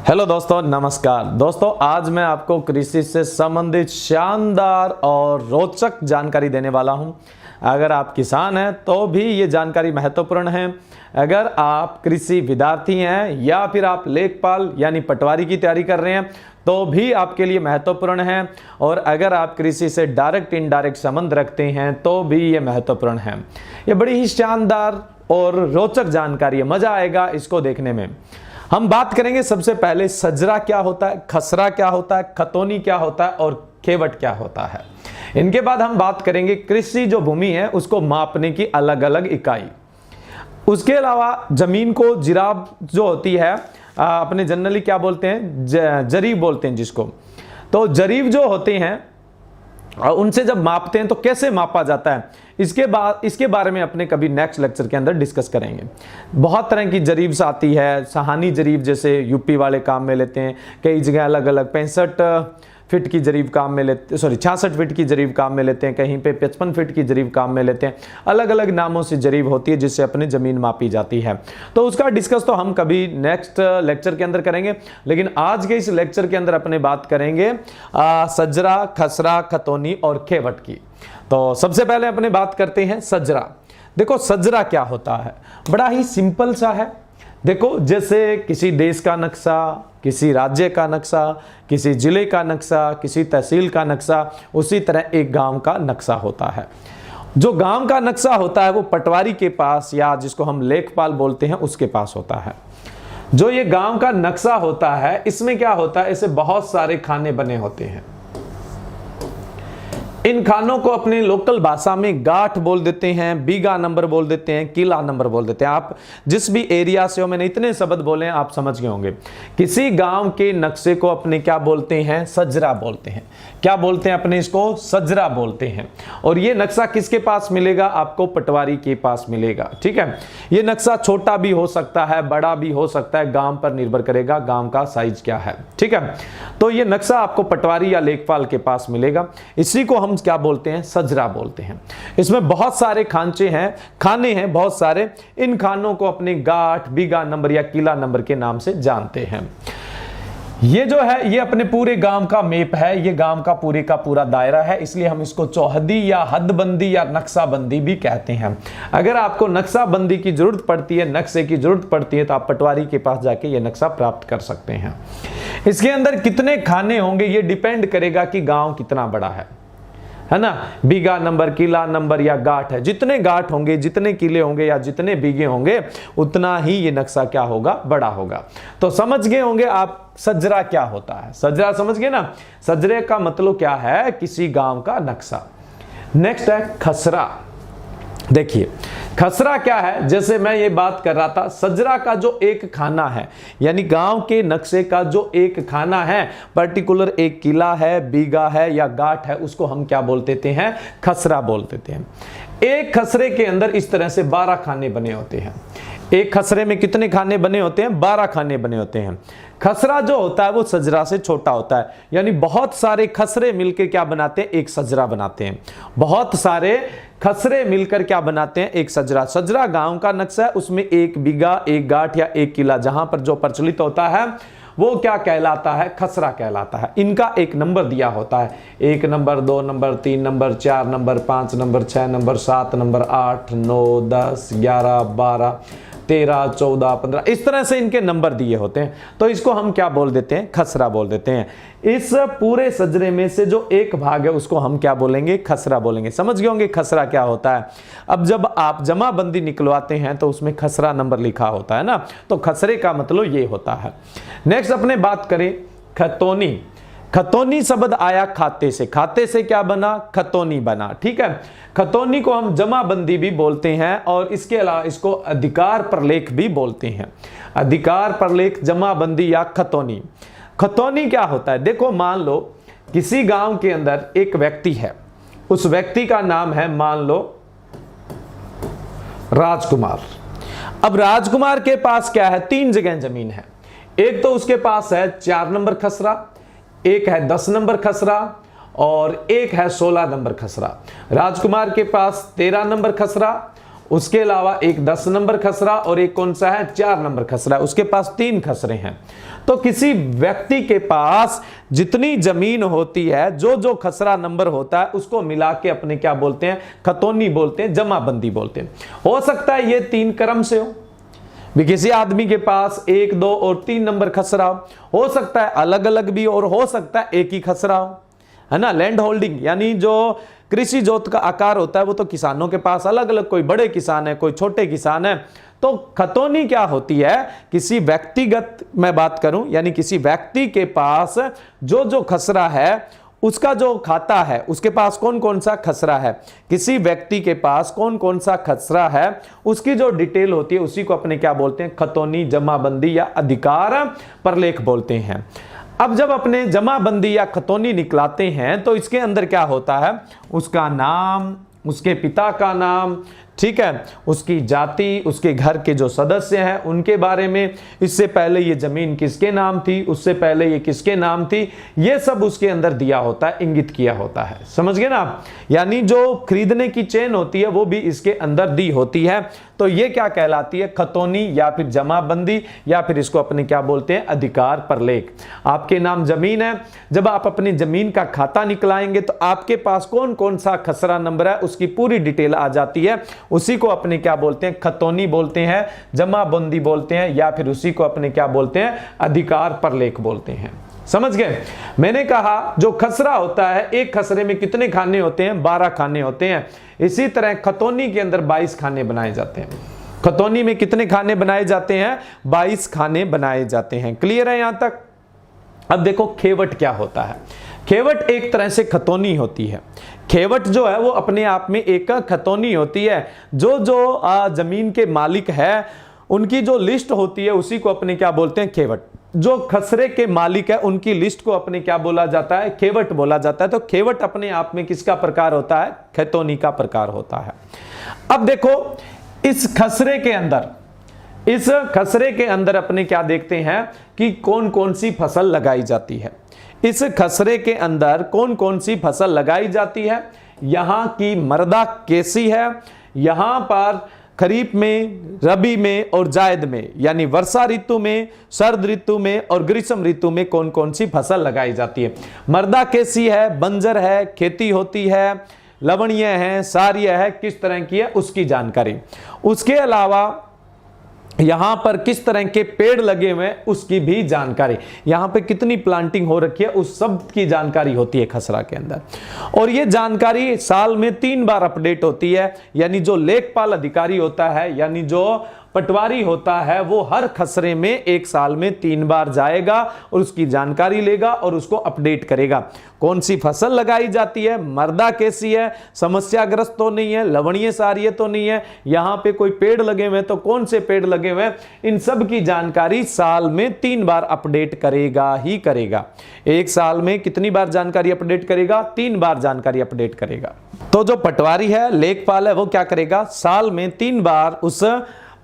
Hello दोस्तों, नमस्कार दोस्तों। आज मैं आपको कृषि से संबंधित शानदार और रोचक जानकारी देने वाला हूं। अगर आप किसान हैं तो भी ये जानकारी महत्वपूर्ण है। अगर आप कृषि विद्यार्थी हैं या फिर आप लेखपाल यानी पटवारी की तैयारी कर रहे हैं तो भी आपके लिए महत्वपूर्ण है। और अगर आप कृषि से डायरेक्ट इनडायरेक्ट संबंध रखते हैं तो भी ये महत्वपूर्ण है। ये बड़ी ही शानदार और रोचक जानकारी है, मजा आएगा इसको देखने में। हम बात करेंगे सबसे पहले सजरा क्या होता है, खसरा क्या होता है, खतौनी क्या होता है और खेवट क्या होता है। इनके बाद हम बात करेंगे कृषि जो भूमि है उसको मापने की अलग अलग इकाई। उसके अलावा जमीन को जिराब जो होती है अपने जनरली क्या बोलते हैं, जरीब बोलते हैं जिसको। तो जरीब जो होते हैं उनसे जब मापते हैं तो कैसे मापा जाता है, इसके बारे में अपने कभी नेक्स्ट लेक्चर के अंदर डिस्कस करेंगे। बहुत तरह की जरीब्स आती है। सहानी जरीब जैसे यूपी वाले काम में लेते हैं, कई जगह अलग अलग 65 फीट की जरीब काम में लेते, 66 फीट की जरीब काम में लेते हैं, कहीं पे 55 फीट की जरीब काम में लेते हैं। अलग अलग नामों से जरीब होती है जिससे अपनी जमीन मापी जाती है। तो उसका डिस्कस तो हम कभी नेक्स्ट लेक्चर के अंदर करेंगे, लेकिन आज के इस लेक्चर के अंदर अपने बात करेंगे सजरा, खसरा, खतौनी और खेवट की। तो सबसे पहले अपने बात करते हैं सजरा। देखो सजरा क्या होता है, बड़ा ही सिंपल सा है। देखो जैसे किसी देश का नक्शा, किसी राज्य का नक्शा, किसी जिले का नक्शा, किसी तहसील का नक्शा, उसी तरह एक गांव का नक्शा होता है। जो गांव का नक्शा होता है वो पटवारी के पास या जिसको हम लेखपाल बोलते हैं उसके पास होता है। जो ये गांव का नक्शा होता है इसमें क्या होता है, ऐसे बहुत सारे खाने बने होते हैं। इन खानों को अपने लोकल भाषा में गांठ बोल देते हैं, बीघा नंबर बोल देते हैं, किला नंबर बोल देते हैं। आप जिस भी एरिया से हो, मैंने इतने शब्द बोले आप समझ गए होंगे। किसी गांव के नक्शे को अपने क्या बोलते हैं, सजरा बोलते हैं। क्या बोलते हैं अपने इसको, सजरा बोलते हैं। और ये नक्शा किसके पास मिलेगा, आपको पटवारी के पास मिलेगा। ठीक है, ये नक्शा छोटा भी हो सकता है, बड़ा भी हो सकता है, गांव पर निर्भर करेगा गांव का साइज क्या है। ठीक है, तो ये नक्शा आपको पटवारी या लेखपाल के पास मिलेगा। इसी को हम क्या बोलते हैं, सजरा बोलते हैं। इसमें बहुत सारे खांचे हैं, खाने हैं बहुत सारे। इन खानों को अपने गांठ, बीघा नंबर या किला नंबर के नाम से जानते हैं। ये जो है ये अपने पूरे गांव का मैप है, ये गांव का पूरे का पूरा दायरा है, इसलिए हम इसको चौहदी या हदबंदी या नक्शाबंदी भी कहते हैं। अगर आपको नक्शाबंदी की जरूरत पड़ती है, नक्शे की जरूरत पड़ती है, तो आप पटवारी के पास जाके ये नक्शा प्राप्त कर सकते हैं। इसके अंदर कितने खाने होंगे ये डिपेंड करेगा कि गांव कितना बड़ा है ना। बीघा नंबर, किला नंबर या गांठ है, जितने गांठ होंगे, जितने किले होंगे या जितने बीघे होंगे उतना ही ये नक्शा क्या होगा, बड़ा होगा। तो समझ गए होंगे आप सजरा क्या होता है। सजरा समझ गए ना। सजरे का मतलब क्या है, किसी गांव का नक्शा। नेक्स्ट है खसरा। देखिए खसरा क्या है, जैसे मैं ये बात कर रहा था, सजरा का जो एक खाना है यानी गांव के नक्शे का जो एक खाना है, पर्टिकुलर एक किला है, बीघा है या गांठ है, उसको हम क्या बोल देते हैं, खसरा बोल देते हैं। एक खसरे के अंदर इस तरह से 12 खाने बने होते हैं। एक खसरे में कितने खाने बने होते हैं, 12 खाने बने होते हैं। खसरा जो होता है वो सजरा से छोटा होता है, यानी बहुत सारे खसरे मिलकर क्या बनाते हैं, एक सजरा बनाते हैं। बहुत सारे खसरे मिलकर क्या बनाते हैं, एक सजरा। सजरा गांव का नक्शा है, उसमें एक बीघा, एक गांठ या एक किला जहां पर जो प्रचलित होता है वो क्या कहलाता है, खसरा कहलाता है। इनका एक नंबर दिया होता है, 1 number, 2 number, 3 number, 4 number, 5 number, 6 number, 7 number, 8, 9, 10, 11, 12, 13, 14, 15, इस तरह से इनके नंबर दिए होते हैं। तो इसको हम क्या बोल देते हैं, खसरा बोल देते हैं। इस पूरे सजरे में से जो एक भाग है उसको हम क्या बोलेंगे, खसरा बोलेंगे। समझ गए होंगे खसरा क्या होता है। अब जब आप जमाबंदी निकलवाते हैं तो उसमें खसरा नंबर लिखा होता है ना, तो खसरे का मतलब ये होता है। नेक्स्ट अपने बात करें खतौनी। खतौनी शब्द आया खाते से, खाते से क्या बना, खतौनी बना। ठीक है, खतौनी को हम जमाबंदी भी बोलते हैं और इसके अलावा इसको अधिकार प्रलेख भी बोलते हैं। अधिकार प्रलेख, जमाबंदी या खतौनी। खतौनी क्या होता है, देखो मान लो किसी गांव के अंदर एक व्यक्ति है, उस व्यक्ति का नाम है मान लो राजकुमार। अब राजकुमार के पास क्या है, 3 जगह जमीन है। एक तो उसके पास है 4 नंबर खसरा, एक है 10 नंबर खसरा और एक है 16 नंबर खसरा। राजकुमार के पास 13 नंबर खसरा उसके अलावा एक 10 नंबर खसरा और एक कौन सा है 4 नंबर खसरा, उसके पास 3 खसरे हैं। तो किसी व्यक्ति के पास जितनी जमीन होती है, जो खसरा नंबर होता है उसको मिला के अपने क्या बोलते हैं, खतौनी बोलते हैं, जमाबंदी बोलते हैं। हो सकता है ये 3 क्रम से भी किसी आदमी के पास 1, 2 और 3 नंबर खसरा हो सकता है, अलग अलग भी, और हो सकता है एक ही खसरा हो, है ना। लैंड होल्डिंग यानी जो कृषि जोत का आकार होता है वो तो किसानों के पास अलग अलग, कोई बड़े किसान है, कोई छोटे किसान है। तो खतौनी क्या होती है, किसी व्यक्तिगत मैं बात करूं, यानी किसी व्यक्ति के पास जो खसरा है उसका जो खाता है, उसके पास कौन कौन सा खसरा है, किसी व्यक्ति के पास कौन कौन सा खसरा है, उसकी जो डिटेल होती है उसी को अपने क्या बोलते हैं, खतौनी, जमाबंदी या अधिकार परलेख बोलते हैं। अब जब अपने जमाबंदी या खतौनी निकलाते हैं तो इसके अंदर क्या होता है, उसका नाम, उसके पिता का नाम, ठीक है, उसकी जाति, उसके घर के जो सदस्य हैं उनके बारे में, इससे पहले ये जमीन किसके नाम थी, उससे पहले ये किसके नाम थी, ये सब उसके अंदर दिया होता है, इंगित किया होता है। समझ गए ना आप? यानी जो खरीदने की चेन होती है वो भी इसके अंदर दी होती है। तो ये क्या कहलाती है, खतौनी या फिर जमाबंदी, या फिर इसको अपने क्या बोलते हैं, अधिकार परलेख। आपके नाम जमीन है, जब आप अपनी जमीन का खाता निकलाएंगे तो आपके पास कौन कौन सा खसरा नंबर है उसकी पूरी डिटेल आ जाती है। उसी को अपने क्या बोलते हैं, खतौनी बोलते हैं, जमाबंदी बोलते हैं, या फिर उसी को अपने क्या बोलते हैं, अधिकार परलेख बोलते हैं। समझ गए? मैंने कहा जो खसरा होता है, एक खसरे में कितने खाने होते हैं, 12 खाने होते हैं। इसी तरह खतौनी के अंदर 22 खाने बनाए जाते हैं। खतौनी में कितने खाने बनाए जाते हैं, 22 खाने बनाए जाते हैं। क्लियर है यहां तक? अब देखो खेवट क्या होता है। खेवट एक तरह से खतौनी होती है। खेवट जो है वो अपने आप में एक खतौनी होती है। जो जमीन के मालिक है उनकी जो लिस्ट होती है उसी को अपने क्या बोलते हैं, खेवट। जो खसरे के मालिक है उनकी लिस्ट को अपने क्या बोला जाता है, खेवट बोला जाता है। तो खेवट अपने आप में किसका प्रकार होता है, खतौनी का प्रकार होता है। अब देखो इस खसरे के अंदर अपने क्या देखते हैं कि कौन कौन सी फसल लगाई जाती है। इस खसरे के अंदर कौन कौन सी फसल लगाई जाती है, यहां की मर्दा कैसी है, यहां पर खरीफ में, रबी में और जायद में, यानी वर्षा ऋतु में, शरद ऋतु में और ग्रीष्म ऋतु में कौन कौन सी फसल लगाई जाती है। मर्दा कैसी है, बंजर है, खेती होती है, लवणीय है, सारीय है, किस तरह की है उसकी जानकारी। उसके अलावा यहां पर किस तरह के पेड़ लगे हुए हैं उसकी भी जानकारी, यहां पे कितनी प्लांटिंग हो रखी है उस सब की जानकारी होती है खसरा के अंदर। और ये जानकारी साल में 3 बार अपडेट होती है। यानी जो लेखपाल अधिकारी होता है, यानी जो पटवारी होता है, वो हर खसरे में एक साल में 3 बार जाएगा और उसकी जानकारी लेगा और उसको अपडेट करेगा। कौन सी फसल लगाई जाती है, मर्दा कैसी है, समस्याग्रस्त तो नहीं है, लवणीय सारीय तो नहीं है, यहां पे कोई पेड़ लगे हुए हैं तो कौन से पेड़ लगे हुए हैं, इन सब की जानकारी साल में 3 बार अपडेट करेगा ही करेगा। एक साल में कितनी बार जानकारी अपडेट करेगा, 3 बार जानकारी अपडेट करेगा। तो जो पटवारी है, लेखपाल है, वो क्या करेगा, साल में 3 बार उस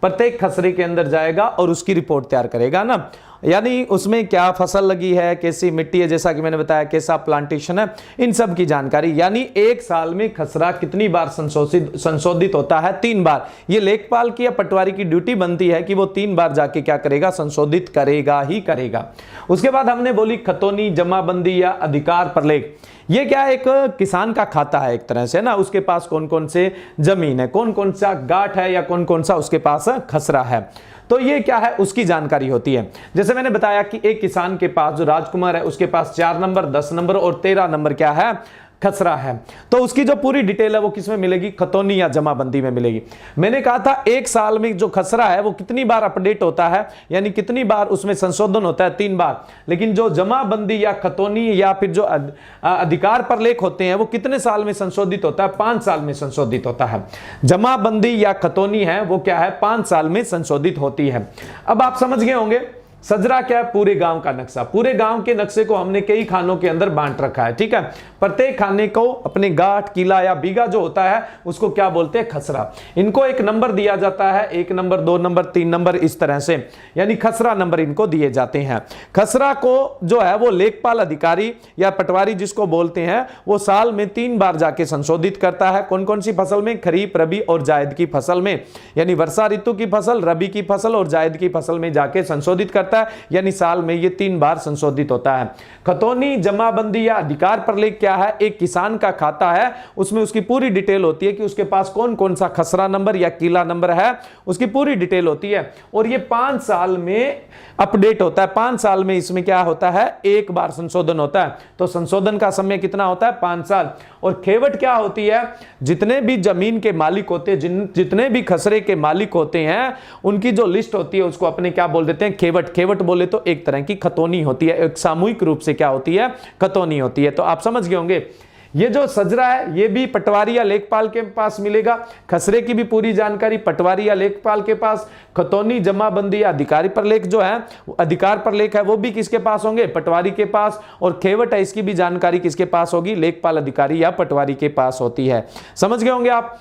प्रत्येक खसरे के अंदर जाएगा और उसकी रिपोर्ट तैयार करेगा ना। यानी उसमें क्या फसल लगी है, कैसी मिट्टी है, जैसा कि मैंने बताया कैसा प्लांटेशन है, इन सब की जानकारी। यानी एक साल में खसरा कितनी बार संशोधित होता है, 3 बार। ये लेखपाल की या पटवारी की ड्यूटी बनती है कि वो 3 बार जाके क्या करेगा, संशोधित करेगा ही करेगा। उसके बाद हमने बोली खतौनी, जमाबंदी या अधिकार परलेख। ये क्या एक किसान का खाता है एक तरह से ना, उसके पास कौन कौन से जमीन है, कौन कौन सा गांठ है या कौन कौन सा उसके पास खसरा है, तो ये क्या है उसकी जानकारी होती है। जैसे मैंने बताया कि एक किसान के पास जो राजकुमार है उसके पास 4 नंबर, 10 नंबर और 13 नंबर क्या है, खसरा है। तो उसकी जो पूरी डिटेल है वो किसमें मिलेगी, खतौनी या जमाबंदी में मिलेगी। मैंने कहा था एक साल में जो खसरा है वो कितनी बार अपडेट होता है, यानी कितनी बार उसमें संशोधन होता है, 3 बार। लेकिन जो जमाबंदी या खतौनी या फिर जो अधिकार परलेख होते हैं वो कितने साल में संशोधित होता है, 5 साल में संशोधित होता है। जमाबंदी या खतौनी है वो क्या है, 5 साल में संशोधित होती है। अब आप समझ गए होंगे सजरा क्या है? पूरे गांव का नक्शा। पूरे गांव के नक्शे को हमने कई खानों के अंदर बांट रखा है, ठीक है। प्रत्येक खाने को अपने गांठ, किला या बीघा जो होता है उसको क्या बोलते हैं? खसरा। इनको एक नंबर दिया जाता है, 1 नंबर, 2 नंबर, 3 नंबर, इस तरह से, यानी खसरा नंबर इनको दिए जाते हैं। खसरा को जो है वो लेखपाल अधिकारी या पटवारी जिसको बोलते हैं, वो साल में 3 बार जाके संशोधित करता है। कौन कौन सी फसल में? खरीफ, रबी और जायद की फसल में, यानी वर्षा ऋतु की फसल, रबी की फसल और जायद की फसल में जाके संशोधित करता है, यानी साल में ये 3 बार संशोधित होता है। खतौनी, जमाबंदी या अधिकार प्रलेख क्या है? एक किसान का खाता है, उसमें उसकी पूरी डिटेल होती है कि उसके पास कौन कौन सा खसरा नंबर या किला नंबर है, उसकी पूरी डिटेल होती है। और ये 5 साल में अपडेट होता है। 5 साल में इसमें क्या होता है? 1 बार संशोधन होता है। तो संशोधन का समय कितना होता है? 5 साल। और खेवट क्या होती है? जितने भी जमीन के मालिक होते हैं, जितने भी खसरे के मालिक होते हैं, उनकी जो लिस्ट होती है उसको अपने क्या बोल देते हैं? खेवट। खेवट बोले तो एक तरह की खतौनी होती है, एक सामूहिक रूप से क्या होती है? खतौनी होती है। तो आप समझ गए होंगे, ये जो सजरा है ये भी पटवारी या लेखपाल के पास मिलेगा। खसरे की भी पूरी जानकारी पटवारी या लेखपाल के पास। खतौनी, जमाबंदी या अधिकारी प्रलेख जो है, अधिकार प्रलेख है, वो भी किसके पास होंगे? पटवारी के पास। और खेवट है, इसकी भी जानकारी किसके पास होगी? लेखपाल अधिकारी या पटवारी के पास होती है। समझ गए होंगे आप।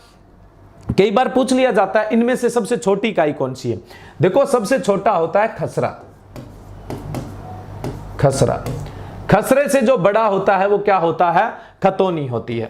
कई बार पूछ लिया जाता है इनमें से सबसे छोटी इकाई कौन सी है? देखो, सबसे छोटा होता है खसरा। खसरा। खसरे से जो बड़ा होता है वो क्या होता है? खतौनी होती है।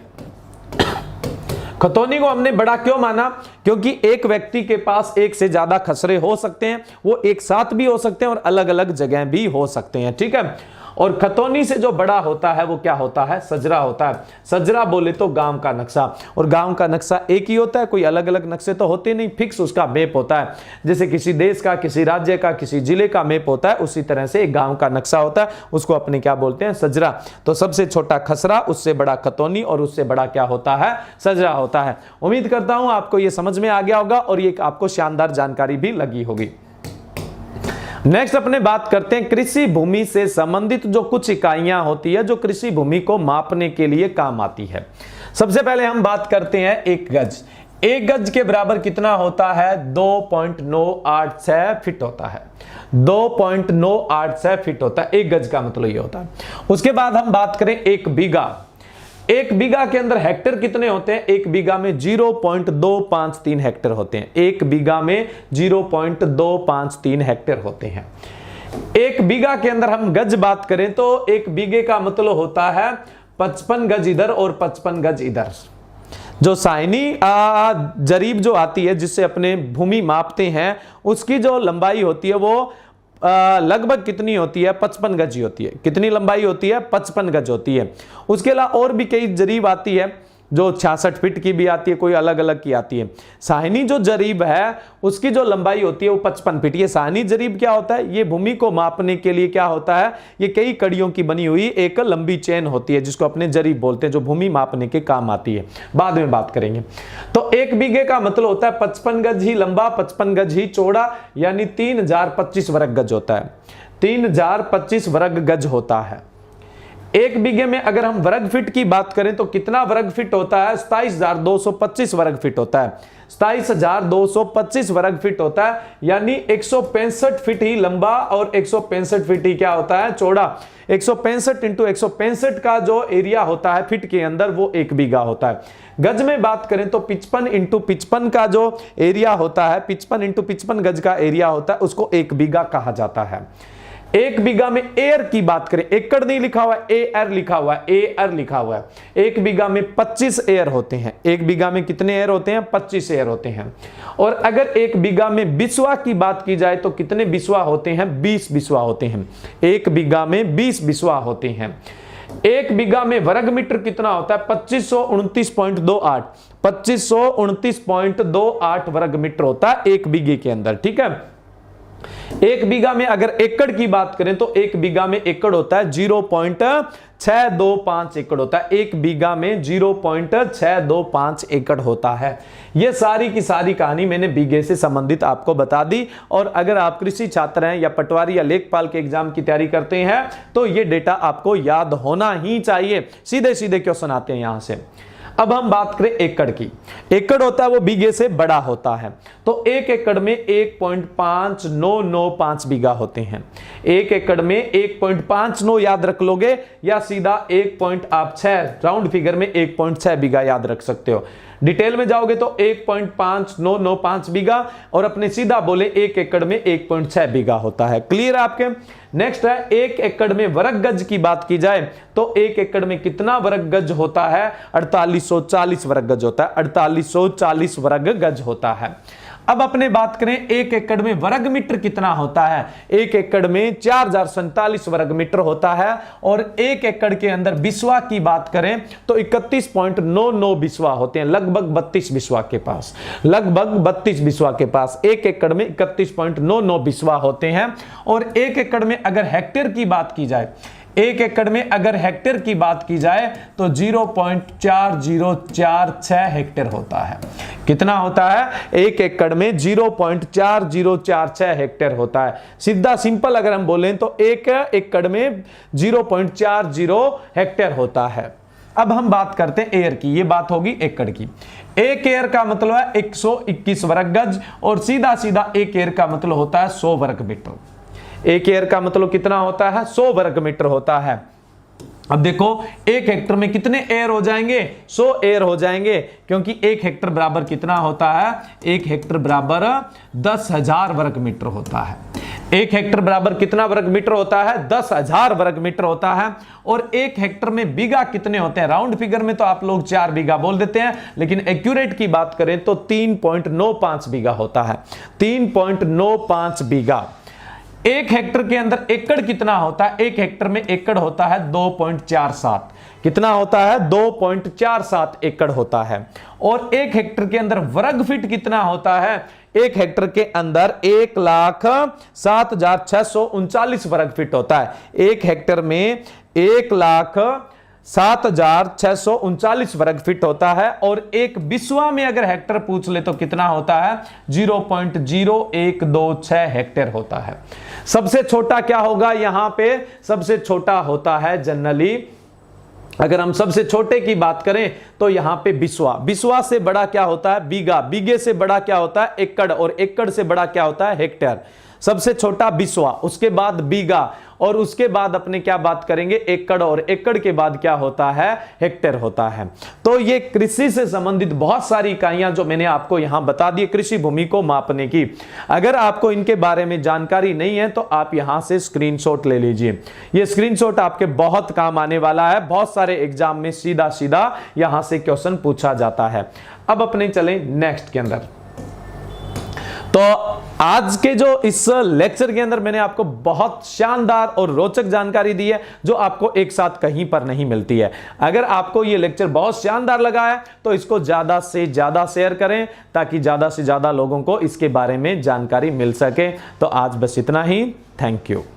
खतौनी को हमने बड़ा क्यों माना? क्योंकि एक व्यक्ति के पास एक से ज्यादा खसरे हो सकते हैं, वो एक साथ भी हो सकते हैं और अलग अलग जगह भी हो सकते हैं, ठीक है। और खतौनी से जो बड़ा होता है वो क्या होता है? सजरा होता है। सजरा बोले तो गांव का नक्शा, और गांव का नक्शा एक ही होता है, कोई अलग अलग नक्शे तो होते नहीं, फिक्स उसका मैप होता है। जैसे किसी देश का, किसी राज्य का, किसी जिले का मैप होता है, उसी तरह से एक गांव का नक्शा होता है, उसको अपने क्या बोलते हैं? सजरा। तो सबसे छोटा खसरा, उससे बड़ा खतौनी और उससे बड़ा क्या होता है? सजरा होता है। उम्मीद करता हूं आपको यह समझ में आ गया होगा और ये आपको शानदार जानकारी भी लगी होगी। नेक्स्ट अपने बात करते हैं कृषि भूमि से संबंधित जो कुछ इकाइयां होती है जो कृषि भूमि को मापने के लिए काम आती है। सबसे पहले हम बात करते हैं 1 गज। 1 गज के बराबर कितना होता है? 2.986 फीट होता है। 2.986 फीट होता है। 1 गज का मतलब ये होता है। उसके बाद हम बात करें 1 बीघा। 1 बीघा के अंदर हेक्टेयर कितने होते हैं? 1 बीघा में 0.253 हेक्टेयर होते हैं। 1 बीघा में 0.253 हेक्टेयर होते हैं। 1 बीघा के अंदर हम गज बात करें तो 1 बीघे का मतलब होता है 55 गज इधर और 55 गज इधर। जो साइनी जरीब जो आती है जिससे अपने भूमि मापते हैं, उसकी जो लंबाई होती है वो लगभग कितनी होती है? 55 गज होती है। कितनी लंबाई होती है? 55 गज होती है। उसके अलावा और भी कई जरीब आती है जो 66 फीट की भी आती है, कोई अलग अलग की आती है। साहनी जो जरीब है उसकी जो लंबाई होती है वो 55 फीट। ये साहनी जरीब क्या होता है? ये भूमि को मापने के लिए क्या होता है? ये कई कड़ियों की बनी हुई एक लंबी चेन होती है जिसको अपने जरीब बोलते हैं, जो भूमि मापने के काम आती है। बाद में बात करेंगे। तो 1 बीघे का मतलब होता है 55 गज ही लंबा, 55 गज ही चौड़ा, यानी 3025 वर्ग गज होता है। 3025 वर्ग गज होता है। 1 बीघे में अगर हम वर्ग फीट की बात करें तो कितना वर्ग फीट होता है? 27,225 वर्ग फीट होता है। 27,225 वर्ग फीट होता है, यानी 165 फीट ही लंबा और 165 फीट ही क्या होता है? चौड़ा। 165 इंटू 165 का जो एरिया होता है फीट के अंदर वो 1 बीघा होता है। गज में बात करें तो 55 इंटू 55 का जो एरिया होता है, 55 इंटू 55 गज का एरिया होता है, उसको 1 बीघा कहा जाता है। 1 बीघा में एयर की बात करें, एकड़ नहीं लिखा हुआ है, एयर लिखा हुआ है, एयर लिखा हुआ है। 1 बीघा में 25 एयर होते हैं। 1 बीघा में कितने एयर होते हैं? 25 एयर होते हैं। और अगर 1 बीघा में बिस्वा की बात की जाए तो कितने बिस्वा होते हैं? 20 बिस्वा होते हैं। 1 बीघा में 20 बिस्वा होते हैं। 1 बीघा में वर्ग मीटर कितना होता है? 2529.28 2529.28 वर्ग मीटर होता है 1 बीघे के अंदर, ठीक है। 1 बीघा में अगर एकड़ की बात करें तो 1 बीघा में एकड़ होता है 0.625 एकड़ होता है। 1 बीघा में 0.625 एकड़ होता है। यह सारी की सारी कहानी मैंने बीघे से संबंधित आपको बता दी। और अगर आप कृषि छात्र हैं या पटवारी या लेखपाल के एग्जाम की तैयारी करते हैं तो यह डेटा आपको याद होना ही चाहिए। सीधे सीधे क्वेश्चन आते हैं यहां से। अब हम बात करें एकड़ की। एकड़ होता है वो बीघे से बड़ा होता है, तो एक एकड़ में 1.5995 बीघा होते हैं। एक एकड़ में 1.59 याद रख लोगे, या सीधा 1.6 राउंड फिगर में 1.6 बीघा याद रख सकते हो। डिटेल में जाओगे तो 1.5995 बीघा, और अपने सीधा बोले एक एकड़ में 1.6 बीघा होता है। क्लियर है आपके? नेक्स्ट है एक एकड़ में वर्ग गज की बात की जाए तो एक एकड़ में कितना वर्ग गज होता है? 4840 वर्ग गज होता है। 4840 वर्ग गज होता है। अब अपने बात करें एक एकड़ में वर्ग मीटर कितना होता है? एक एकड़ में 4047 वर्ग मीटर होता है। और एक एकड़ के अंदर बिस्वा की बात करें तो 31.99 बिस्वा होते हैं, लगभग 32 बिस्वा के पास, लगभग 32 बिस्वा के पास। एक एकड़ में 31.99 बिस्वा होते हैं। और एक एकड़ में अगर हेक्टेयर की बात की जाए, एक एकड़ में अगर हेक्टेयर की बात की जाए तो 0.4046 हेक्टेयर होता है। कितना होता है? एक एकड़ में 0.4046 हेक्टेयर होता है। सीधा सिंपल अगर हम बोलें तो एक एकड़ में 0.40 हेक्टेयर होता है। अब हम बात करते हैं एयर की, ये बात होगी एकड़ की। एक एयर का मतलब है 121 वर्ग गज, और सीधा सीधा एक एयर का मतलब होता है 100 वर्ग मीटर। एक एयर का मतलब कितना होता है? 100 वर्ग मीटर होता है। अब देखो एक हेक्टर में कितने एयर हो जाएंगे? 100 एयर हो जाएंगे, क्योंकि एक हेक्टर बराबर कितना होता है? एक हेक्टर बराबर 10,000 वर्ग मीटर होता है। एक हेक्टर बराबर कितना वर्ग मीटर होता है? 10,000 वर्ग मीटर होता है। और एक हेक्टर में बीघा कितने होते हैं? राउंड फिगर में तो आप लोग 4 बीघा बोल देते हैं, लेकिन एक्यूरेट की बात करें तो 3.95 बीघा होता है। 3.95 बीघा। एक हेक्टर के अंदर एकड़ कितना होता है? एक हेक्टर में एकड़ होता है 2.47। कितना होता है? 2.47 एकड़ होता है। और एक हेक्टर के अंदर वर्ग फीट कितना होता है? एक हेक्टर के अंदर 1,07,639 वर्ग फीट होता है। एक हेक्टर में 1,07,639 वर्ग फीट होता है। और एक बिस्वा में अगर हेक्टर पूछ ले तो कितना होता है? 0.0126 हेक्टेयर होता है। सबसे छोटा क्या होगा यहां पे? सबसे छोटा होता है जनरली, अगर हम सबसे छोटे की बात करें तो यहां पे बिस्वा। बिस्वा से बड़ा क्या होता है? बीघा। बीघे से बड़ा क्या होता है? एकड़। और एकड़ से बड़ा क्या होता है? हेक्टेयर। सबसे छोटा बिस्वा, उसके बाद बीघा, और उसके बाद अपने क्या बात करेंगे? एकड़। और एकड़ के बाद क्या होता है? हेक्टेयर होता है। तो ये कृषि से संबंधित बहुत सारी इकाइयां जो मैंने आपको यहां बता दी कृषि भूमि को मापने की। अगर आपको इनके बारे में जानकारी नहीं है तो आप यहां से स्क्रीनशॉट ले लीजिए। ये स्क्रीनशॉट आपके बहुत काम आने वाला है। बहुत सारे एग्जाम में सीधा सीधा यहां से क्वेश्चन पूछा जाता है। अब अपने चलें नेक्स्ट के अंदर। तो आज के जो इस लेक्चर के अंदर मैंने आपको बहुत शानदार और रोचक जानकारी दी है, जो आपको एक साथ कहीं पर नहीं मिलती है। अगर आपको ये लेक्चर बहुत शानदार लगा है तो इसको ज्यादा से ज्यादा शेयर करें, ताकि ज्यादा से ज्यादा लोगों को इसके बारे में जानकारी मिल सके। तो आज बस इतना ही। Thank you.